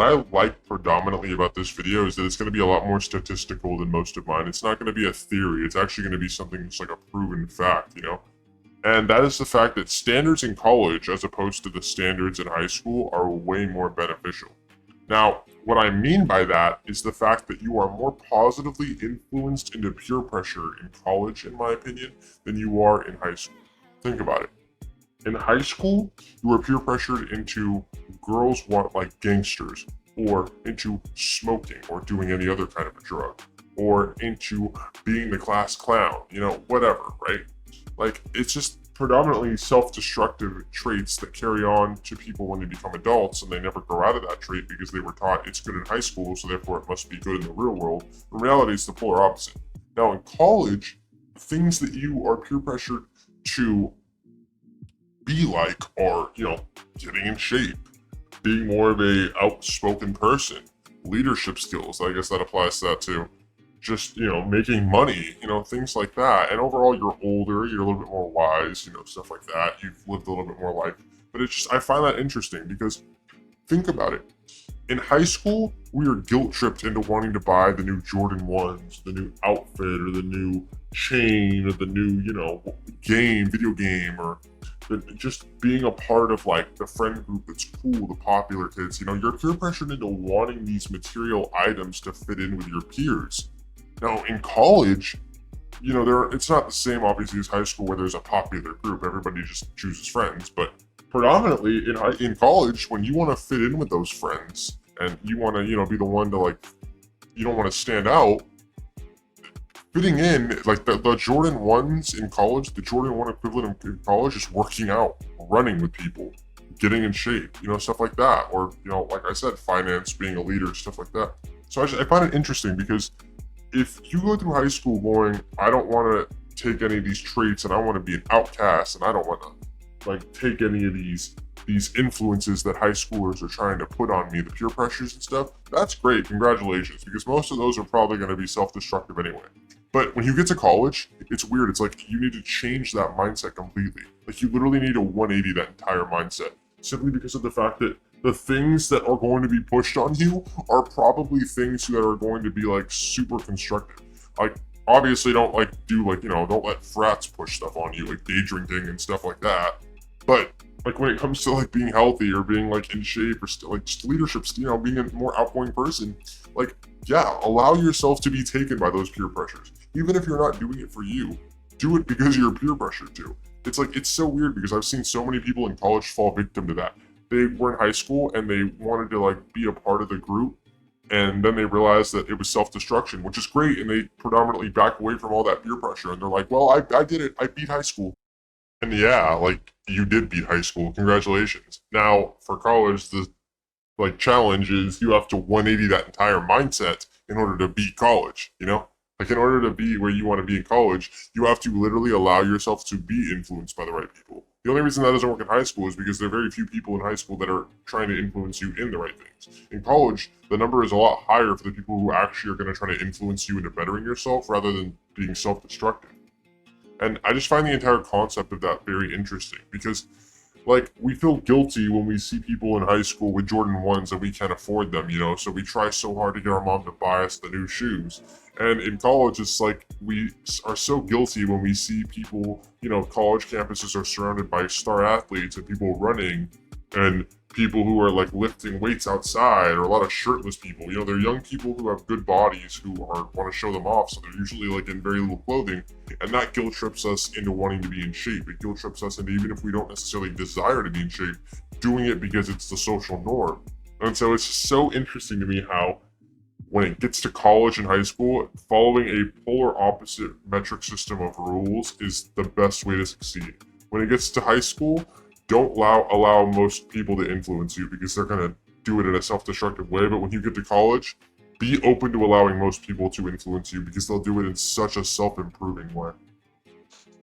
what I like predominantly about this video is that it's going to be a lot more statistical than most of mine. It's not going to be a theory. It's actually going to be something that's like a proven fact, you know? And that is the fact that standards in college, as opposed to the standards in high school, are way more beneficial. Now, what I mean by that is the fact that you are more positively influenced into peer pressure in college, in my opinion, than you are in high school. Think about it. In high school, you are peer pressured into girls want like gangsters, or into smoking, or doing any other kind of a drug, or into being the class clown, you know, whatever, right? Like, it's just predominantly self-destructive traits that carry on to people when they become adults, and they never grow out of that trait because they were taught it's good in high school, so therefore it must be good in the real world. In reality, it's the polar opposite. Now, in college, things that you are peer pressured to be like are, you know, getting in shape, being more of a outspoken person, leadership skills. I guess that applies to that too. Just, you know, making money, you know, things like that. And overall, you're older, you're a little bit more wise, you know, stuff like that. You've lived a little bit more life. But it's just, I find that interesting because think about it. In high school, we are guilt tripped into wanting to buy the new Jordan 1s, the new outfit, or the new chain, or the new, you know, video game, or just being a part of like the friend group that's cool, the popular kids. You know, you're peer pressured into wanting these material items to fit in with your peers. Now, in college, you know, it's not the same obviously as high school where there's a popular group. Everybody just chooses friends, but predominantly in college, when you want to fit in with those friends and you want to, you know, be the one to like, you don't want to stand out, fitting in, like the Jordan 1s in college, the Jordan 1 equivalent in college is working out, running with people, getting in shape, you know, stuff like that. Or, you know, like I said, finance, being a leader, stuff like that. So I find it interesting because if you go through high school going, I don't want to take any of these traits and I want to be an outcast and I don't want to like take any of these influences that high schoolers are trying to put on me, the peer pressures and stuff, that's great, congratulations, because most of those are probably going to be self-destructive anyway. But when you get to college, it's weird. It's like you need to change that mindset completely. Like you literally need a 180 that entire mindset, simply because of the fact that the things that are going to be pushed on you are probably things that are going to be like super constructive. Like obviously don't like do like, you know, don't let frats push stuff on you, like day drinking and stuff like that. But like when it comes to like being healthy or being like in shape or like just leadership, you know, being a more outgoing person, like yeah, allow yourself to be taken by those peer pressures. Even if you're not doing it for you, do it because you're peer pressured to. It's like, it's so weird because I've seen so many people in college fall victim to that. They were in high school and they wanted to like be a part of the group, and then they realized that it was self-destruction, which is great, and they predominantly back away from all that peer pressure, and they're like, well, I did it, I beat high school. And yeah, like, you did beat high school, congratulations. Now, for college, the like challenge is you have to 180 that entire mindset in order to beat college, you know? Like in order to be where you want to be in college, you have to literally allow yourself to be influenced by the right people. The only reason that doesn't work in high school is because there are very few people in high school that are trying to influence you in the right things. In college, the number is a lot higher for the people who actually are going to try to influence you into bettering yourself rather than being self-destructive. And I just find the entire concept of that very interesting because like, we feel guilty when we see people in high school with Jordan 1s and we can't afford them, you know, so we try so hard to get our mom to buy us the new shoes. And in college, it's like we are so guilty when we see people, you know, college campuses are surrounded by star athletes and people running and people who are like lifting weights outside, or a lot of shirtless people. You know, they're young people who have good bodies who want to show them off, so they're usually like in very little clothing, and that guilt trips us into wanting to be in shape. It guilt trips us into, even if we don't necessarily desire to be in shape, doing it because it's the social norm. And so it's just so interesting to me how when it gets to college and high school, following a polar opposite metric system of rules is the best way to succeed. When it gets to high school, don't allow most people to influence you because they're going to do it in a self-destructive way. But when you get to college, be open to allowing most people to influence you because they'll do it in such a self-improving way.